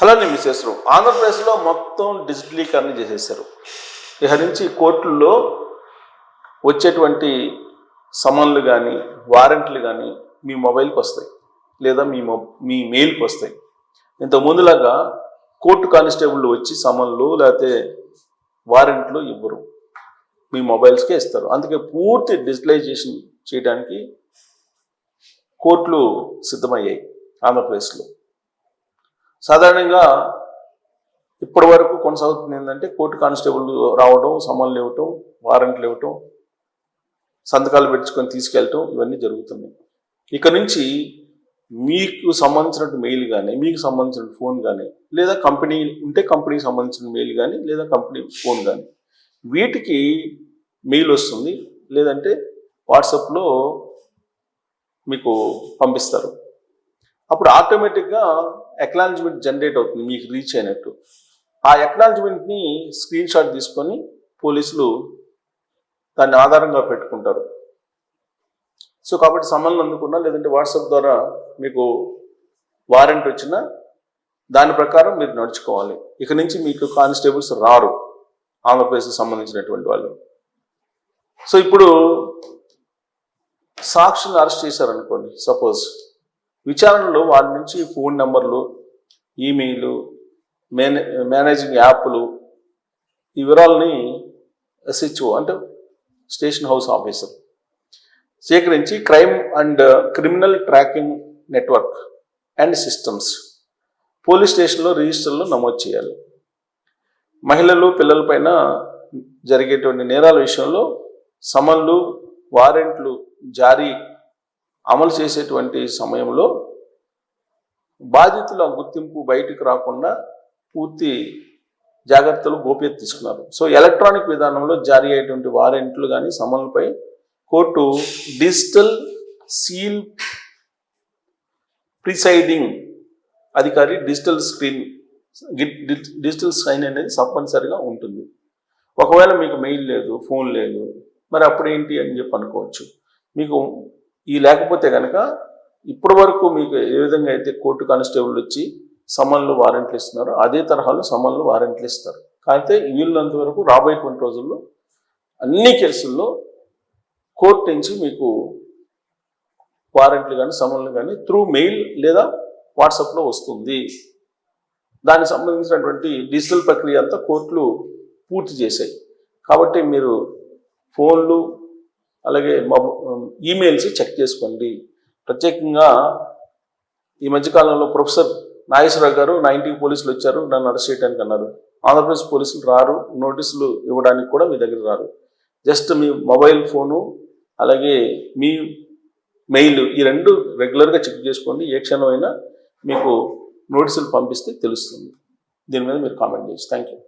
Hello నేను మిస్సెస్రు ఆంధ్రప్రదేశ్లో మొత్తం డిజిటలీకరణ చేసేసారు. ఇక నుంచి కోర్టుల్లో వచ్చేటువంటి సమన్లు కానీ వారెంట్లు కానీ మీ మొబైల్కి వస్తాయి, లేదా మీ మెయిల్కి వస్తాయి. ఇంత ముందులాగా కోర్టు కానిస్టేబుల్ వచ్చి సమన్లు లేకపోతే వారెంట్లు ఇవ్వరు, మీ మొబైల్స్కే ఇస్తారు. అందుకే పూర్తి డిజిటలైజేషన్ చేయడానికి కోర్టులు సిద్ధమయ్యాయి ఆంధ్రప్రదేశ్లో. సాధారణంగా ఇప్పటి వరకు కొనసాగుతుంది ఏంటంటే కోర్టు కానిస్టేబుల్ రావడం, సమన్లు ఇవ్వటం, వారెంట్లు ఇవ్వటం, సంతకాలు పెట్టుకొని తీసుకెళ్ళటం, ఇవన్నీ జరుగుతున్నాయి. ఇక నుంచి మీకు సంబంధించినట్టు మెయిల్ కానీ, మీకు సంబంధించిన ఫోన్ కానీ, లేదా కంపెనీ ఉంటే కంపెనీకి సంబంధించిన మెయిల్ కానీ, లేదా కంపెనీ ఫోన్ కానీ, వీటికి మెయిల్ వస్తుంది, లేదంటే వాట్సాప్లో మీకు పంపిస్తారు. అప్పుడు ఆటోమేటిక్గా అక్నాలెడ్జ్మెంట్ జనరేట్ అవుతుంది మీకు రీచ్ అయినట్టు. ఆ అక్నాలెడ్జ్మెంట్ని స్క్రీన్ షాట్ తీసుకొని పోలీసులు దాన్ని ఆధారంగా పెట్టుకుంటారు. సో కాబట్టి సమన్లు అందుకున్నా, లేదంటే వాట్సాప్ ద్వారా మీకు వారెంట్ వచ్చినా దాని ప్రకారం మీరు నడుచుకోవాలి. ఇక నుంచి మీకు కానిస్టేబుల్స్ రారు ఆంధ్రప్రదేశ్కి సంబంధించినటువంటి వాళ్ళు. సో ఇప్పుడు సాక్షులను అరెస్ట్ చేశారనుకోండి, సపోజ్ విచారణలో వారి నుంచి ఫోన్ నెంబర్లు, ఈమెయిల్, మేనేజింగ్ యాప్లు, ఈ వివరాలని SHO అంటే స్టేషన్ హౌస్ ఆఫీసర్ సేకరించి crime and criminal tracking network and systems police స్టేషన్లో రిజిస్టర్లో నమోదు చేయాలి. మహిళలు, పిల్లలపైన జరిగేటువంటి నేరాల విషయంలో సమన్లు, వారెంట్లు జారీ అమలు చేసేటువంటి సమయంలో బాధితుల గుర్తింపు బయటకు రాకుండా పూర్తి జాగ్రత్తలు, గోప్యత తీసుకున్నారు. సో ఎలక్ట్రానిక్ విధానంలో జారీ అయ్యేటువంటి వారెంట్లు కానీ సమన్లపై కోర్టు డిజిటల్ సీల్ ప్రిసైడింగ్ అధికారి డిజిటల్ సైన్ అనేది తప్పనిసరిగా ఉంటుంది. ఒకవేళ మీకు మెయిల్ లేదు, ఫోన్ లేదు, మరి అప్పుడేంటి అని చెప్పి అనుకోవచ్చు. మీకు ఈ లేకపోతే కనుక ఇప్పటి వరకు మీకు ఏ విధంగా అయితే కోర్టు కానిస్టేబుల్ వచ్చి సమన్లు, వారెంట్లు ఇస్తున్నారో అదే తరహాలో సమన్లు, వారెంట్లు ఇస్తారు. కాకపోతే వీళ్ళంత వరకు రాబోయేటువంటి రోజుల్లో అన్ని కేసుల్లో కోర్టు నుంచి మీకు వారెంట్లు కానీ సమన్లు కానీ త్రూ మెయిల్ లేదా వాట్సాప్లో వస్తుంది. దానికి సంబంధించినటువంటి డిజిటల్ ప్రక్రియ అంతా కోర్టులు పూర్తి చేశాయి. కాబట్టి మీరు ఫోన్లు అలాగే ఈమెయిల్స్ చెక్ చేసుకోండి. ప్రత్యేకంగా ఈ మధ్యకాలంలో ప్రొఫెసర్ నాగేశ్వరరావు గారు నా ఇంటికి పోలీసులు వచ్చారు, నన్ను అరెస్ట్ చేయడానికి అన్నారు. ఆంధ్రప్రదేశ్ పోలీసులు రారు, నోటీసులు ఇవ్వడానికి కూడా మీ దగ్గర రారు. జస్ట్ మీ మొబైల్ ఫోను అలాగే మీ మెయిల్, ఈ రెండు రెగ్యులర్గా చెక్ చేసుకోండి. ఏ క్షణమైనా మీకు నోటీసులు పంపిస్తే తెలుస్తుంది. దీని మీద మీరు కామెంట్ చేయొచ్చు. Thank you.